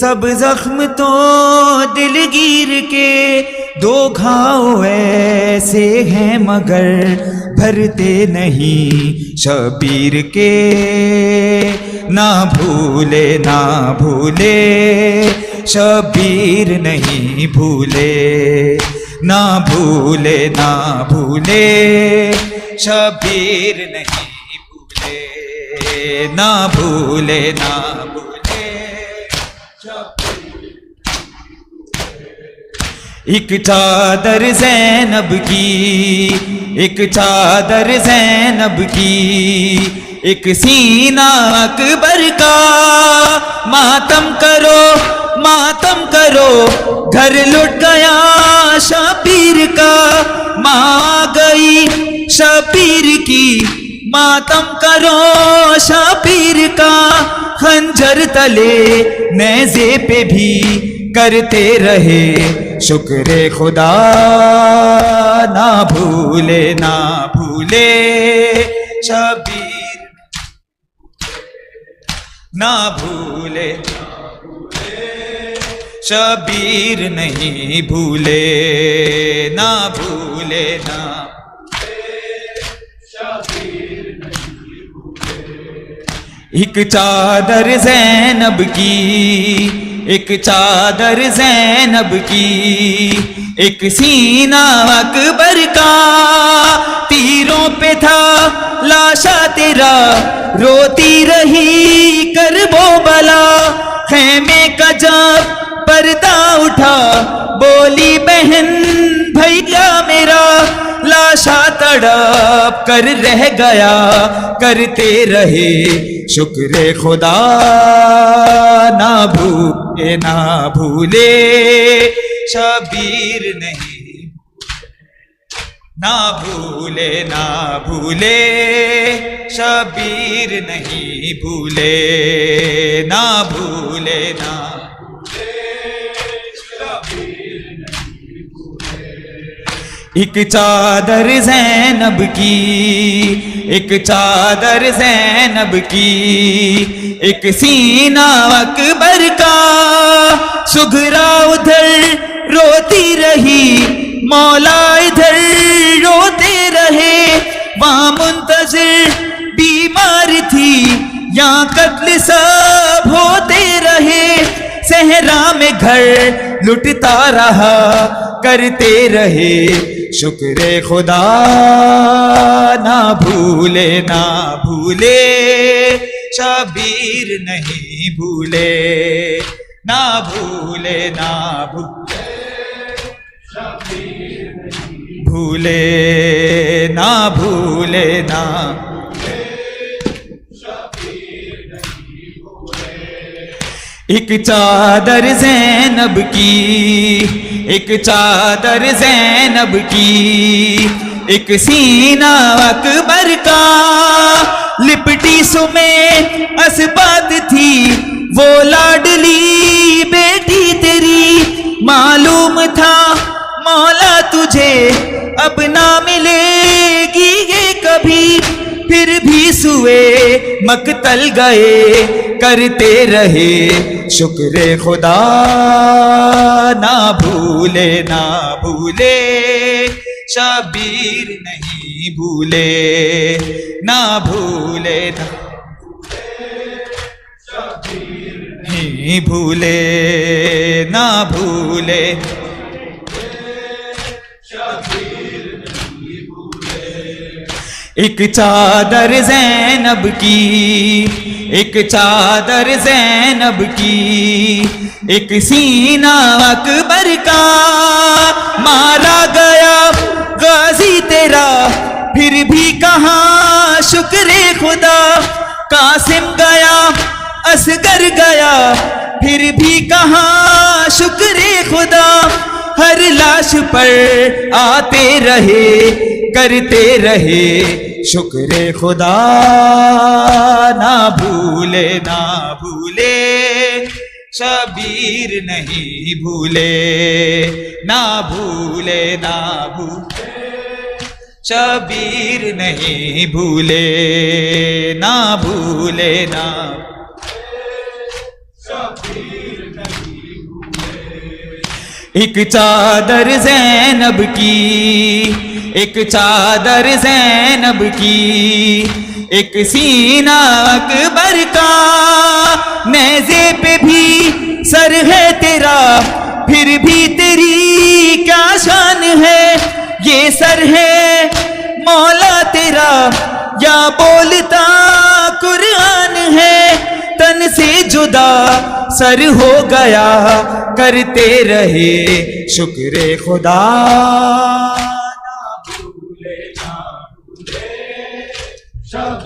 सब जख्म तो दिलगीर के, दो घाव ऐसे हैं मगर भरते नहीं शबीर के। ना भूले ना भूले शबीर नहीं भूले, ना भूले ना भूले शबीर नहीं भूले, ना भूले ना भूले शबीर। एक चादर ज़ैनब की, एक चादर ज़ैनब की, एक सीना अकबर का। मातम करो मातम करो, घर लुट गया शबीर का। माँ गई शबीर की, मातम करो शबीर का। खंजर तले नेज़े पे भी करते रहे शुक्र खुदा। ना भूले ना भूले शबीर, ना भूले शबीर नहीं भूले, ना भूले ना शबीर नहीं भूले। एक चादर ज़ैनब की, एक चादर ज़ैनब की, एक सीना अकबर का। तीरों पे था लाशा तेरा, रोती रही करबो बला। खेमे का जब पर्दा उठा, बोली बहन भैया मेरा। लाशा तड़प कर रह गया, करते रहे शुक्र खुदा। ना भूले ना भूले शबीर नहीं, ना भूले ना भूले शबीर नहीं भूले, ना भूले ना एक चादर ज़ैनब की, एक चादर ज़ैनब की, एक सीना अकबर का। सुघरा उधर रोती रही, मौला इधर रोते रहे। वहाँ मुंतज़िर बीमार थी, यहाँ कत्ल सब होते रहे। सहरा में घर लुटता रहा, करते रहे शुक्र खुदा। ना भूले ना भूले शबीर नहीं भूले, ना भूले ना भूले शबीर नहीं भूले, ना भूले ना एक चादर ज़ैनब की, एक चादर ज़ैनब की, एक सीना अकबर का। लिपटी सुमें असबात थी, वो लाडली बेटी तेरी। मालूम था मौला तुझे अब ना मिलेगी ये कभी। फिर भी सुए मकतल गए, करते रहे शुक्र खुदा। ना भूले ना भूले शबीर नहीं भूले, ना भूले ना नहीं भूले, ना भूले एक चादर ज़ैनब की, एक चादर ज़ैनब की, एक सीना अकबर का। मारा गया गाजी तेरा, फिर भी कहाँ शुक्र खुदा। कासिम गया असगर गया, फिर भी कहाँ शुक्र खुदा। हर लाश पर आते रहे, करते रहे शुक्र खुदा। ना भूले ना भूले शबीर नहीं भूले, ना भूले ना भूले शबीर नहीं भूले, ना भूले ना शबीर नहीं एक चादर ज़ैनब की, एक चादर ज़ैनब की, एक सीना अकबर का, नेज़े पे भी सर है तेरा, फिर भी तेरी क्या शान है। ये सर है मौला तेरा या बोलता कुरान है, तन से जुदा सर हो गया, करते रहे शुक्र खुदा। ना भूले शब